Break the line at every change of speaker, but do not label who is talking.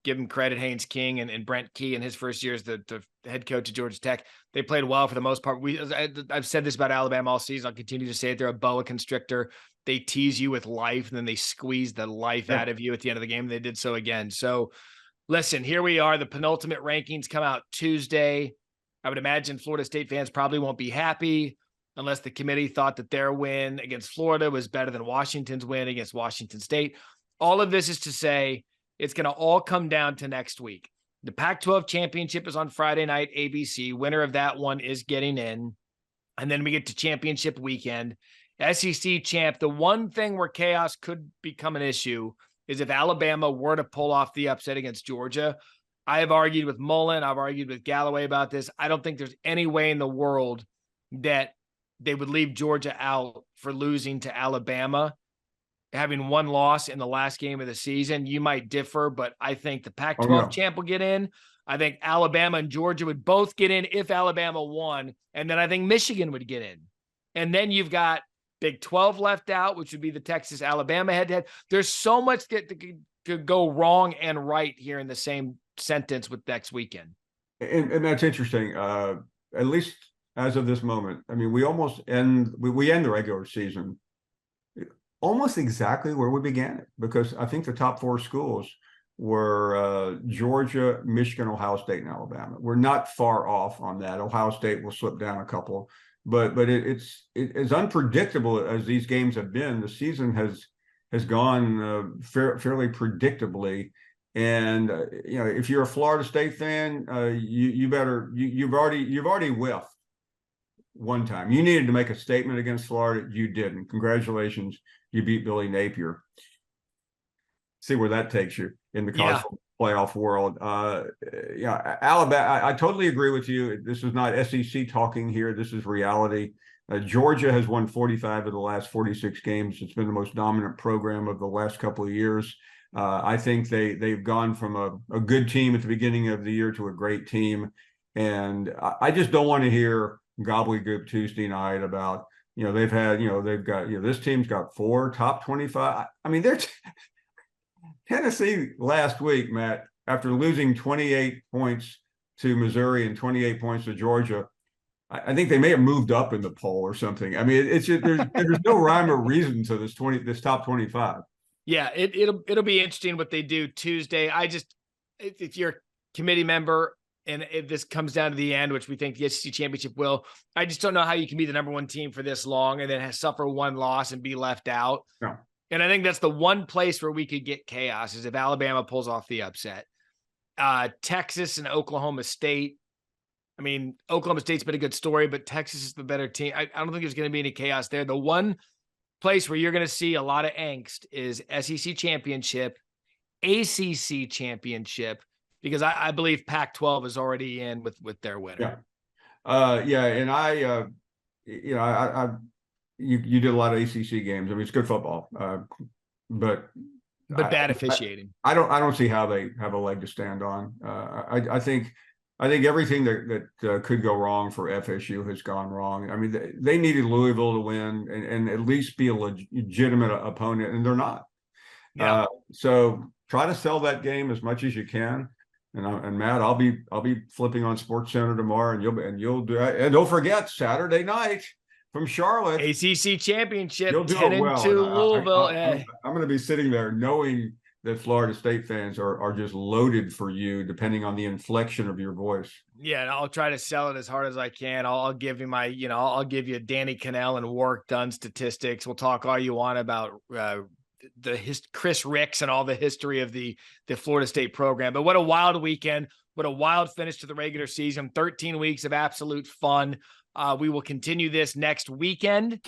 give him credit, Haynes King and Brent Key in his first year as the head coach at Georgia Tech. They played well for the most part. I've said this about Alabama all season. I'll continue to say it. They're a boa constrictor. They tease you with life, and then they squeeze the life out of you at the end of the game. They did so again. So listen, here we are. The penultimate rankings come out Tuesday. I would imagine Florida State fans probably won't be happy unless the committee thought that their win against Florida was better than Washington's win against Washington State. All of this is to say it's going to all come down to next week. The Pac-12 championship is on Friday night, ABC. Winner of that one is getting in. And then we get to championship weekend. SEC champ, the one thing where chaos could become an issue is if Alabama were to pull off the upset against Georgia. I have argued with Mullen. I've argued with Galloway about this. I don't think there's any way in the world that they would leave Georgia out for losing to Alabama, having one loss in the last game of the season. You might differ, but I think the Pac-12 champ will get in. I think Alabama and Georgia would both get in if Alabama won. And then I think Michigan would get in. And then you've got Big 12 left out, which would be the Texas-Alabama head-to-head. There's so much that could go wrong and right here in the same sentence with next weekend.
And that's interesting. At least as of this moment, I mean, we almost end the regular season almost exactly where we began it, because I think the top four schools were Georgia, Michigan, Ohio State, and Alabama. We're not far off on that. Ohio State will slip down a couple. But it's as unpredictable as these games have been. The season has gone fairly predictably, and if you're a Florida State fan, you've already whiffed one time. You needed to make a statement against Florida. You didn't. Congratulations, you beat Billy Napier. See where that takes you in the college playoff world. Alabama, I totally agree with you. This is not SEC talking here. This is reality. Georgia has won 45 of the last 46 games. It's been the most dominant program of the last couple of years. I think they've gone from a good team at the beginning of the year to a great team. And I just don't want to hear gobbledygook Tuesday night about, they've got, this team's got 4 top 25. I mean, they're Tennessee last week, Matt, after losing 28 points to Missouri and 28 points to Georgia, I think they may have moved up in the poll or something. I mean, it's just, there's no rhyme or reason to this top 25.
Yeah, it'll be interesting what they do Tuesday. If you're a committee member and if this comes down to the end, which we think the SEC championship will, I just don't know how you can be the number one team for this long and then suffer one loss and be left out.
No.
And I think that's the one place where we could get chaos is if Alabama pulls off the upset. Texas and Oklahoma State. I mean, Oklahoma State's been a good story, but Texas is the better team. I don't think there's going to be any chaos there. The one place where you're going to see a lot of angst is SEC championship, ACC championship, because I believe Pac-12 is already in with their winner.
Yeah. And you did a lot of ACC games. I mean, it's good football, but
bad officiating.
I don't see how they have a leg to stand on. I think everything that could go wrong for FSU has gone wrong. I mean, they needed Louisville to win and at least be a legitimate opponent, and they're not.
Yeah.
So try to sell that game as much as you can. And Matt, I'll be flipping on SportsCenter tomorrow, and you'll do it. And don't forget Saturday night from Charlotte,
ACC championship,
you'll do
10-2
Louisville.
I'm
going to be sitting there knowing that Florida State fans are just loaded for you, depending on the inflection of your voice.
Yeah, and I'll try to sell it as hard as I can. I'll give you I'll give you Danny Cannell and work done statistics. We'll talk all you want about Chris Ricks and all the history of the Florida State program. But what a wild weekend. What a wild finish to the regular season. 13 weeks of absolute fun. We will continue this next weekend.